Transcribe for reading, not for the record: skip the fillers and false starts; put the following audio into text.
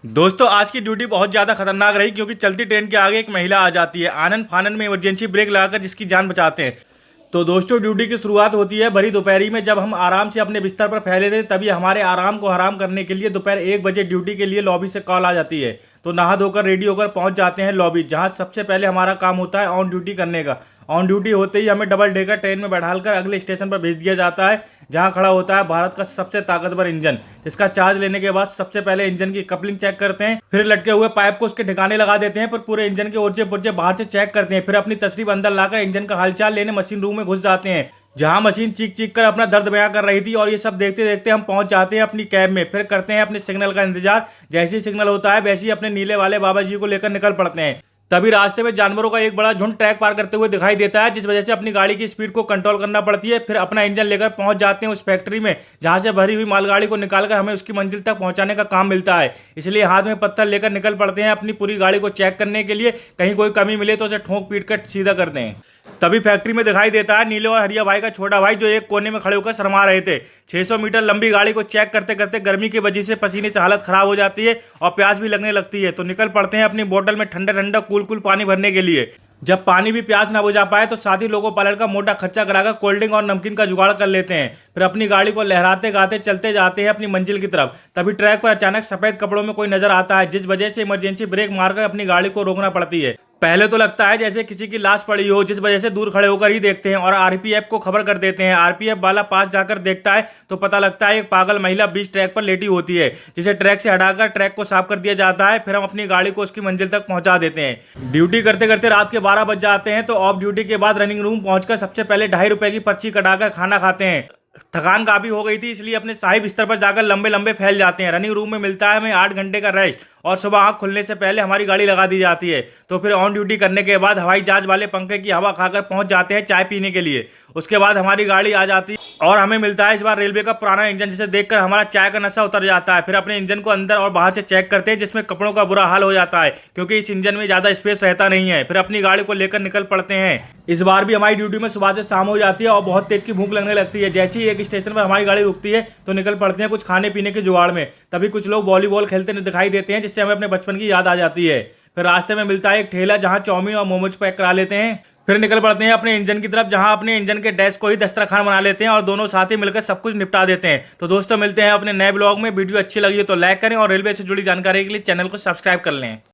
दोस्तों आज की ड्यूटी बहुत ज्यादा खतरनाक रही क्योंकि चलती ट्रेन के आगे एक महिला आ जाती है आनन फानन में इमरजेंसी ब्रेक लगाकर जिसकी जान बचाते हैं। तो दोस्तों ड्यूटी की शुरुआत होती है भरी दोपहरी में, जब हम आराम से अपने बिस्तर पर फैले थे तभी हमारे आराम को हराम करने के लिए दोपहर 1 बजे ड्यूटी के लिए लॉबी से कॉल आ जाती है। तो नहा धोकर रेडी होकर पहुंच जाते हैं लॉबी, जहां सबसे पहले हमारा काम होता है ऑन ड्यूटी करने का। ऑन ड्यूटी होते ही हमें डबल डेकर ट्रेन में बैठाकर अगले स्टेशन पर भेज दिया जाता है, जहां खड़ा होता है भारत का सबसे ताकतवर इंजन, जिसका चार्ज लेने के बाद सबसे पहले इंजन की कपलिंग चेक करते हैं, फिर लटके हुए पाइप को उसके ठिकाने लगा देते हैं, फिर पूरे इंजन के ओरचे पुर्जे बाहर से चेक करते हैं, फिर अपनी तसरीफ अंदर लाकर इंजन का हालचाल लेने मशीन रूम में घुस जाते हैं, जहां मशीन चीख चीख कर अपना दर्द बयां कर रही थी। और ये सब देखते देखते हम पहुंच जाते हैं अपनी कैब में, फिर करते हैं अपने सिग्नल का इंतजार। जैसे ही सिग्नल होता है वैसे ही अपने नीले वाले बाबा जी को लेकर निकल पड़ते हैं। तभी रास्ते में जानवरों का एक बड़ा झुंड ट्रैक पार करते हुए दिखाई देता है, जिस वजह से अपनी गाड़ी की स्पीड को कंट्रोल करना पड़ती है। फिर अपना इंजन लेकर पहुंच जाते हैं उस फैक्ट्री में, जहां से भरी हुई मालगाड़ी को निकालकर हमें उसकी मंजिल तक पहुंचाने का काम मिलता है। इसलिए हाथ में पत्थर लेकर निकल पड़ते हैं अपनी पूरी गाड़ी को चेक करने के लिए, कहीं कोई कमी मिले तो उसे ठोक पीट कर सीधा कर दें। तभी फैक्ट्री में दिखाई देता है नीले और हरिया भाई का छोटा भाई, जो एक कोने में खड़े होकर शर्मा रहे थे। 600 मीटर लंबी गाड़ी को चेक करते करते गर्मी की वजह से पसीने से हालत खराब हो जाती है और प्यास भी लगने लगती है। तो निकल पड़ते हैं अपनी बोतल में ठंडा ठंडा कूल कूल पानी भरने के लिए। जब पानी भी प्यास ना बुझा पाए तो साथी लोगों पार्लर का मोटा खर्चा कराकर कोल्ड ड्रिंक और नमकीन का जुगाड़ कर लेते हैं। फिर अपनी गाड़ी को लहराते गाते चलते जाते हैं अपनी मंजिल की तरफ। तभी ट्रैक पर अचानक सफेद कपड़ों में कोई नजर आता है, जिस वजह से इमरजेंसी ब्रेक मारकर अपनी गाड़ी को रोकना पड़ती है। पहले तो लगता है जैसे किसी की लाश पड़ी हो, जिस वजह से दूर खड़े होकर ही देखते हैं और आरपीएफ को खबर कर देते हैं। आरपीएफ वाला पास जाकर देखता है तो पता लगता है एक पागल महिला बीच ट्रैक पर लेटी होती है, जिसे ट्रैक से हटाकर ट्रैक को साफ कर दिया जाता है। फिर हम अपनी गाड़ी को उसकी मंजिल तक पहुंचा देते हैं। ड्यूटी करते करते रात के 12 बज जाते हैं, तो ऑफ ड्यूटी के बाद रनिंग रूम पहुंचकर सबसे पहले 2.5 रुपए की पर्ची कटाकर खाना खाते हैं। थकान काफी हो गई थी, इसलिए अपने शाही बिस्तर पर जाकर लंबे लंबे फैल जाते हैं। रनिंग रूम में मिलता है हमें 8 घंटे का रेस्ट और सुबह आंख खुलने से पहले हमारी गाड़ी लगा दी जाती है। तो फिर ऑन ड्यूटी करने के बाद हवाई जहाज वाले पंखे की हवा खाकर पहुंच जाते हैं चाय पीने के लिए। उसके बाद हमारी गाड़ी आ जाती है और हमें मिलता है इस बार रेलवे का पुराना इंजन, जिसे देखकर हमारा चाय का नशा उतर जाता है। फिर अपने इंजन को अंदर और बाहर से चेक करते हैं, जिसमें कपड़ों का बुरा हाल हो जाता है क्योंकि इस इंजन में ज्यादा स्पेस रहता नहीं है। फिर अपनी गाड़ी को लेकर निकल पड़ते हैं। इस बार भी हमारी ड्यूटी में सुबह से शाम हो जाती है और बहुत तेज की भूख लगने लगती है। जैसे ही एक स्टेशन पर हमारी गाड़ी रुकती है तो निकल पड़ते हैं कुछ खाने पीने के जुगाड़ में। तभी कुछ लोग वॉलीबॉल खेलते दिखाई देते हैं, जिससे हमें अपने बचपन की याद आ जाती है। फिर रास्ते में मिलता है एक ठेला, जहां चाउमीन और मोमोज पैक करा लेते हैं। फिर निकल पड़ते हैं अपने इंजन की तरफ, जहां अपने इंजन के डैश को ही दस्तरखान बना लेते हैं और दोनों साथी मिलकर सब कुछ निपटा देते हैं। तो दोस्तों मिलते हैं अपने नए ब्लॉग में। वीडियो अच्छी लगी हो तो लाइक करें और रेलवे से जुड़ी जानकारी के लिए चैनल को सब्सक्राइब कर लें।